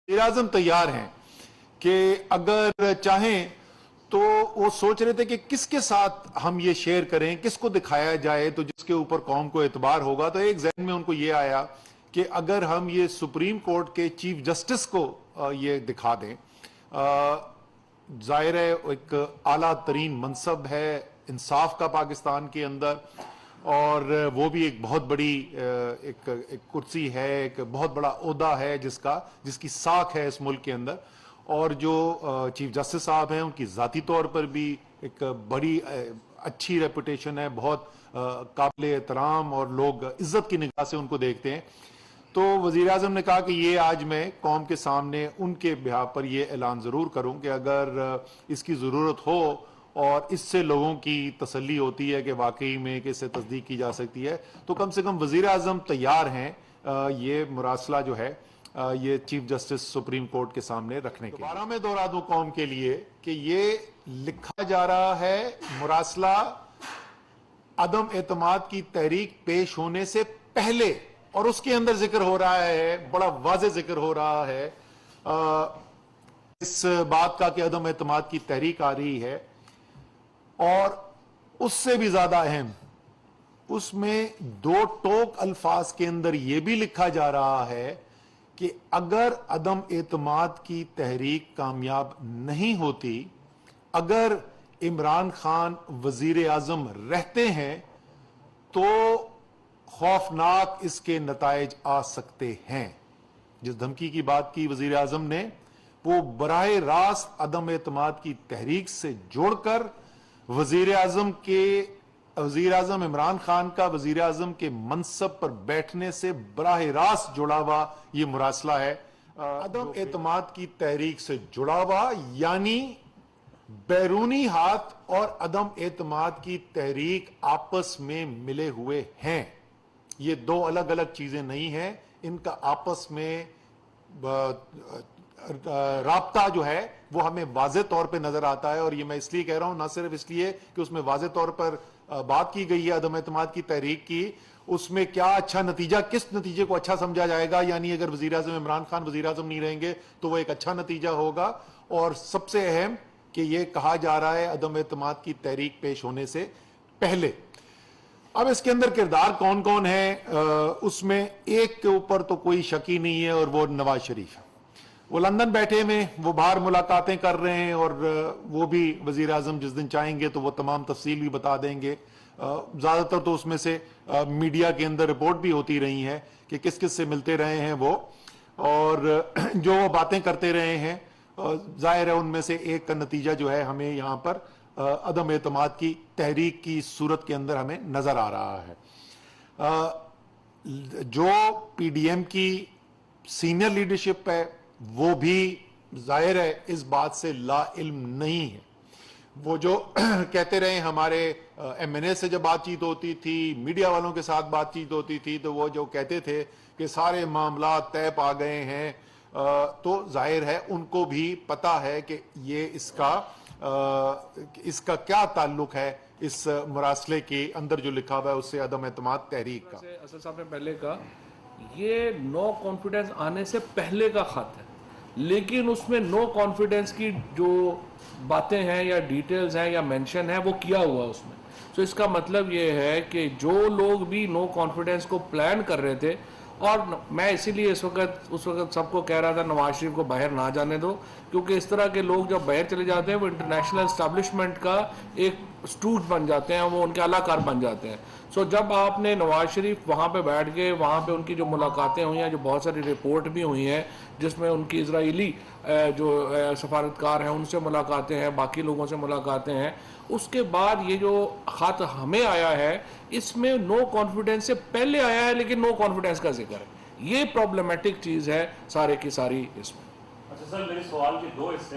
वज़ीर-ए-आज़म तैयार हैं कि अगर चाहें तो वो सोच रहे थे कि किसके साथ हम ये शेयर करें, किसको दिखाया जाए तो जिसके ऊपर कौम को एतबार होगा। तो एक ज़हन में उनको ये आया कि अगर हम ये सुप्रीम कोर्ट के चीफ जस्टिस को ये दिखा दें, ज़ाहिर है एक आला तरीन मनसब है इंसाफ का पाकिस्तान के अंदर, और वो भी एक बहुत बड़ी एक कुर्सी है, एक बहुत बड़ा ओहदा है जिसकी साख है इस मुल्क के अंदर। और जो चीफ जस्टिस साहब हैं उनकी ज़ाती तौर पर भी एक बड़ी अच्छी रेपुटेशन है, बहुत काबिल एहतराम, और लोग इज्जत की निगाह से उनको देखते हैं। तो वज़ीर आज़म ने कहा कि ये आज मैं कौम के सामने उनके बिहार पर ये ऐलान ज़रूर करूं कि अगर इसकी ज़रूरत हो और इससे लोगों की तसल्ली होती है कि वाकई में कि इससे तस्दीक की जा सकती है, तो कम से कम वज़ीर आज़म तैयार हैं ये मुरासला जो है ये चीफ जस्टिस सुप्रीम कोर्ट के सामने रखने के। दोबारा मैं दोहरा दूं कौम के लिए कि ये लिखा जा रहा है मुरासला अदम एतमाद की तहरीक पेश होने से पहले, और उसके अंदर जिक्र हो रहा है, बड़ा वाज़े जिक्र हो रहा है इस बात का कि अदम एतमाद की तहरीक आ रही है। और उससे भी ज्यादा अहम, उसमें दो टोक अल्फाज के अंदर यह भी लिखा जा रहा है कि अगर अदम एतमाद की तहरीक कामयाब नहीं होती, अगर इमरान खान वजीर आजम रहते हैं, तो खौफनाक इसके नताइज आ सकते हैं। जिस धमकी की बात की वजीर आजम ने, वो बराह रास्त अदम एतमाद की तहरीक से जोड़कर वजीर आजम इमरान खान का वजीर आजम के मनसब पर बैठने से बराह रास्त जुड़ा हुआ ये मुरासला है। अदम एतमाद की तहरीक से जुड़ा हुआ यानी बैरूनी हाथ और अदम एतमाद की तहरीक आपस में मिले हुए हैं। ये दो अलग अलग चीजें नहीं हैं, इनका आपस में राब्ता जो है वो हमें वाज़े तौर पे नजर आता है। और ये मैं इसलिए कह रहा हूं, ना सिर्फ इसलिए कि उसमें वाज़े तौर पर बात की गई है अदम एतमाद की तहरीक की, उसमें क्या अच्छा नतीजा, किस नतीजे को अच्छा समझा जाएगा, यानी अगर वजीर आजम इमरान खान वजीर आजम नहीं रहेंगे तो वो एक अच्छा नतीजा होगा। और सबसे अहम कि ये कहा जा रहा है अदम एतमाद की तहरीक पेश होने से पहले। अब इसके अंदर किरदार कौन कौन है, उसमें एक के ऊपर तो कोई शक ही नहीं है, और वो नवाज शरीफ है। वो लंदन बैठे में, वो बाहर मुलाकातें कर रहे हैं, और वो भी वजीर आजम जिस दिन चाहेंगे तो वो तमाम तफसील भी बता देंगे। ज्यादातर तो उसमें से मीडिया के अंदर रिपोर्ट भी होती रही है कि किस किस से मिलते रहे हैं वो, और जो वो बातें करते रहे हैं, जाहिर है उनमें से एक का नतीजा जो है हमें यहाँ पर अदम एतमाद की तहरीक की सूरत के अंदर हमें नजर आ रहा है। जो पीडीएम की सीनियर लीडरशिप है वो भी जाहिर है इस बात से ला इल्म नहीं है। वो जो कहते रहे, हमारे एमएनए से जब बातचीत होती थी, मीडिया वालों के साथ बातचीत होती थी, तो वो जो कहते थे कि सारे मामला तय पा गए हैं, तो जाहिर है उनको भी पता है कि ये इसका क्या ताल्लुक है इस मुरासले के अंदर जो लिखा हुआ है उससे अदम एतमाद तहरीक का। असद साहब ने पहले कहा ये नो कॉन्फिडेंस आने से पहले का खत है, लेकिन उसमें नो कॉन्फिडेंस की जो बातें हैं या डिटेल्स हैं या मेंशन है वो किया हुआ उसमें। तो इसका मतलब ये है कि जो लोग भी नो कॉन्फिडेंस को प्लान कर रहे थे, और मैं इसीलिए उस वक्त सबको कह रहा था नवाज शरीफ को बाहर ना जाने दो, क्योंकि इस तरह के लोग जब बाहर चले जाते हैं वो इंटरनेशनल एस्टैब्लिशमेंट का एक स्टूज बन जाते हैं, वो उनके अलाकार बन जाते हैं। सो जब आपने नवाज शरीफ वहाँ पे बैठ के, वहाँ पे उनकी जो मुलाकातें हुई हैं, जो बहुत सारी रिपोर्ट भी हुई हैं जिसमें उनकी इजराइली जो सफारतकार हैं उनसे मुलाकातें हैं, बाकी लोगों से मुलाकातें हैं, उसके बाद ये जो खत हमें आया है इसमें नो कॉन्फिडेंस से पहले आया है, लेकिन नो कॉन्फिडेंस का जिक्र है। ये प्रॉब्लमेटिक चीज़ है सारे की सारी इसमें। अच्छा सर, मेरे सवाल के दो हिस्से हैं।